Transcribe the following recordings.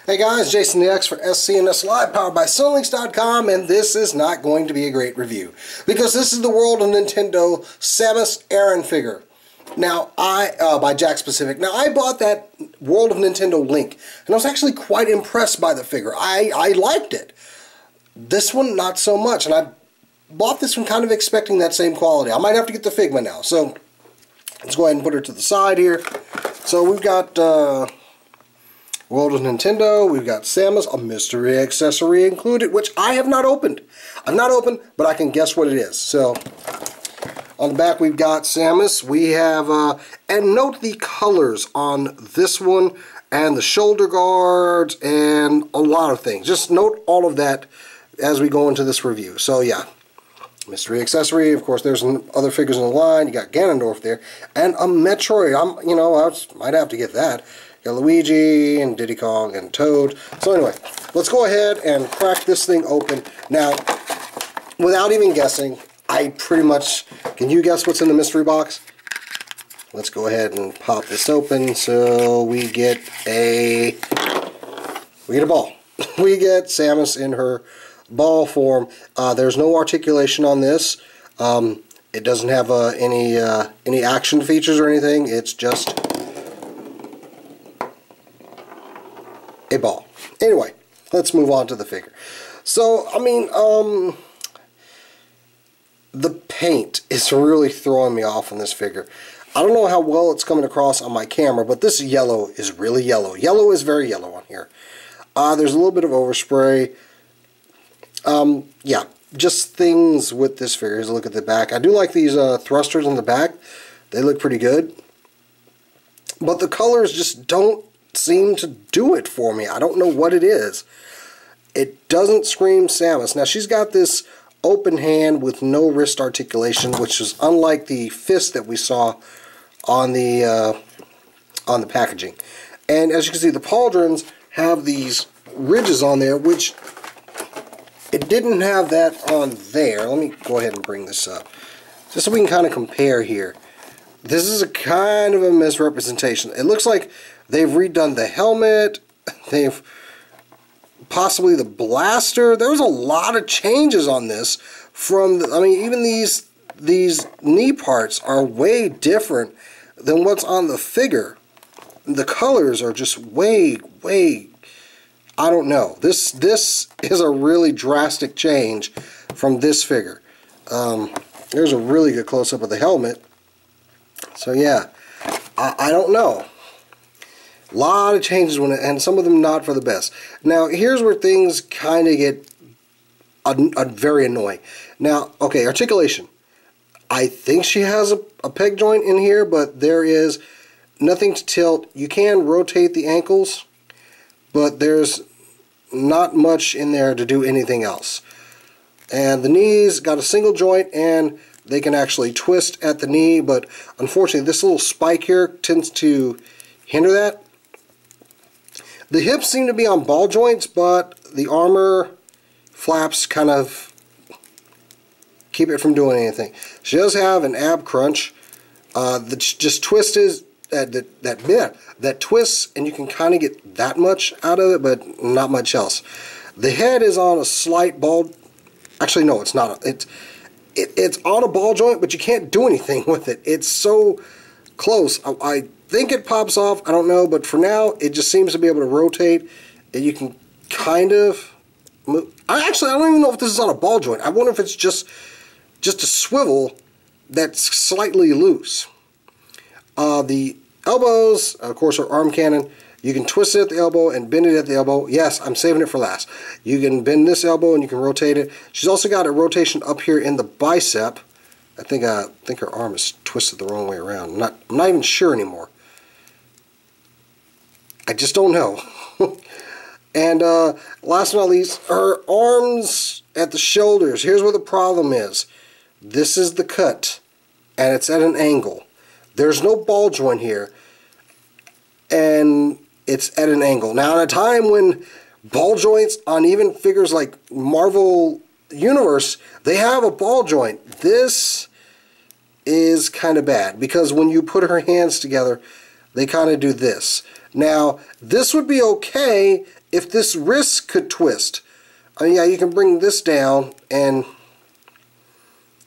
Hey guys, Jason the X for SCNS Live, powered by Solinks.com, and this is not going to be a great review because this is the World of Nintendo Samus Aran figure. Now, by Jakks Pacific. Now, I bought that World of Nintendo Link, and I was actually quite impressed by the figure. I liked it. This one, not so much, and I bought this one kind of expecting that same quality. I might have to get the Figma now, so let's go ahead and put her to the side here. So we've got World of Nintendo, we've got Samus, a mystery accessory included, which I have not opened. I've not opened, but I can guess what it is. So, on the back we've got Samus. We have, and note the colors on this one, and the shoulder guards, and a lot of things. Just note all of that as we go into this review. So yeah, mystery accessory. Of course, there's some other figures in the line. You got Ganondorf there, and a Metroid. I might have to get that. You got Luigi and Diddy Kong and Toad. So anyway, let's go ahead and crack this thing open. Now, without even guessing, I pretty much, can you guess what's in the mystery box? Let's go ahead and pop this open. So we get a ball. We get Samus in her ball form. There's no articulation on this. It doesn't have any action features or anything. It's just a ball. Anyway, let's move on to the figure. So, I mean, the paint is really throwing me off on this figure. I don't know how well it's coming across on my camera, but this yellow is really yellow. Yellow is very yellow on here. There's a little bit of overspray. Yeah, just things with this figure. Here's a look at the back. I do like these thrusters on the back. They look pretty good. But the colors just don't seem to do it for me. I don't know what it is. It doesn't scream Samus. Now she's got this open hand with no wrist articulation, which is unlike the fist that we saw on the packaging. And as you can see, the pauldrons have these ridges on there, which it didn't have that on there. Let me go ahead and bring this up just so we can kind of compare here. This is a kind of a misrepresentation. It looks like they've redone the helmet. They've possibly the blaster. There's a lot of changes on this. I mean, even these knee parts are way different than what's on the figure. The colors are just way. I don't know. This is a really drastic change from this figure. There's a really good close-up of the helmet. So yeah, I don't know. A lot of changes and some of them not for the best. Now here's where things kind of get very annoying. Now, okay, articulation. I think she has a peg joint in here, but there is nothing to tilt. You can rotate the ankles, but there's not much in there to do anything else. And the knees got a single joint, and they can actually twist at the knee, but unfortunately this little spike here tends to hinder that. The hips seem to be on ball joints, but the armor flaps kind of keep it from doing anything. She does have an ab crunch that just twists that twists, and you can kind of get that much out of it, but not much else. The head is on a slight ball. Actually, no, it's not. It's on a ball joint, but you can't do anything with it. It's so close. I think it pops off. I don't know, but for now, it just seems to be able to rotate, and you can kind of move. I don't even know if this is on a ball joint. I wonder if it's just a swivel that's slightly loose. The elbows, of course, are arm cannon. You can twist it at the elbow and bend it at the elbow. Yes, I'm saving it for last. You can bend this elbow and you can rotate it. She's also got a rotation up here in the bicep. I think her arm is twisted the wrong way around. I'm not even sure anymore. I just don't know. And last but not least, her arms at the shoulders. Here's where the problem is. This is the cut, and it's at an angle. There's no ball joint here, and it's at an angle. Now, at a time when ball joints on even figures like Marvel Universe, they have a ball joint. This is kind of bad, because when you put her hands together, they kind of do this. Now, this would be okay if this wrist could twist. Yeah, you can bring this down and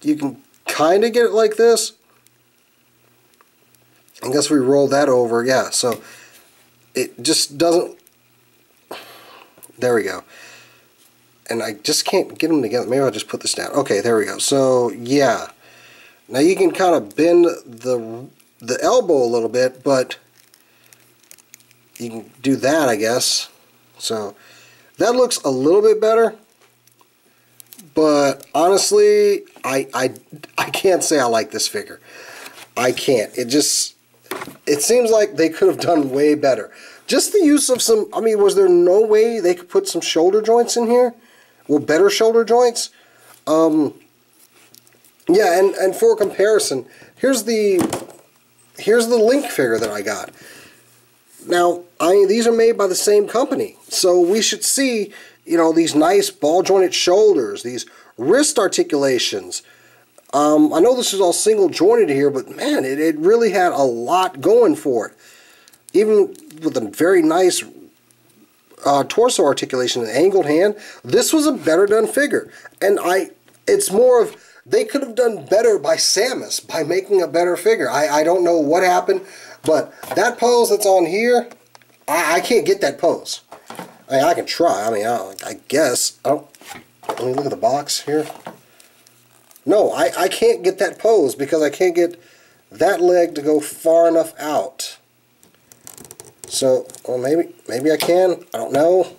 you can kind of get it like this. I guess we roll that over, yeah, so it just doesn't, there we go. And I just can't get them together. Maybe I'll just put this down. Okay, there we go. So, yeah. Now you can kind of bend the elbow a little bit, but you can do that, I guess. So, that looks a little bit better. But, honestly, I can't say I like this figure. I can't. It seems like they could have done way better. Just the use of some, I mean, was there no way they could put some shoulder joints in here? Well, better shoulder joints? Yeah, and for comparison, here's the Link figure that I got. Now, I mean, these are made by the same company, so we should see, you know, these nice ball-jointed shoulders, these wrist articulations. I know this is all single-jointed here, but man, it really had a lot going for it. Even with a very nice torso articulation and angled hand, this was a better done figure. And it's more of, they could have done better by Samus, by making a better figure. I don't know what happened, but that pose that's on here, I can't get that pose. I mean, I can try. I mean, I guess. Oh, let me look at the box here. No, I can't get that pose because I can't get that leg to go far enough out. So, well, maybe I can. I don't know.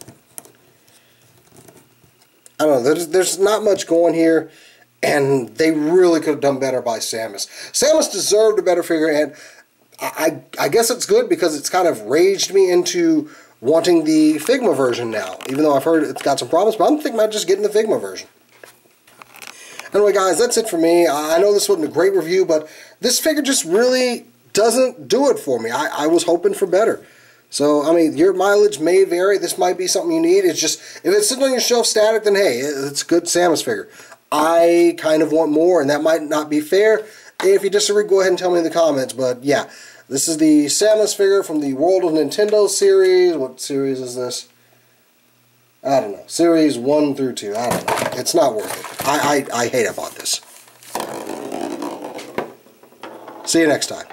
I don't know. There's not much going here, and they really could have done better by Samus. Samus deserved a better figure, and I guess it's good because it's kind of raged me into wanting the Figma version now. Even though I've heard it's got some problems, but I'm thinking about just getting the Figma version. Anyway, guys, that's it for me. I know this wasn't a great review, but this figure just really doesn't do it for me. I was hoping for better. So, I mean, your mileage may vary. This might be something you need. It's just, if it's sitting on your shelf static, then hey, it's a good Samus figure. I kind of want more, and that might not be fair. If you disagree, go ahead and tell me in the comments. But, yeah, this is the Samus figure from the World of Nintendo series. What series is this? I don't know. Series 1 through 2. I don't know. It's not worth it. I hate I bought this. See you next time.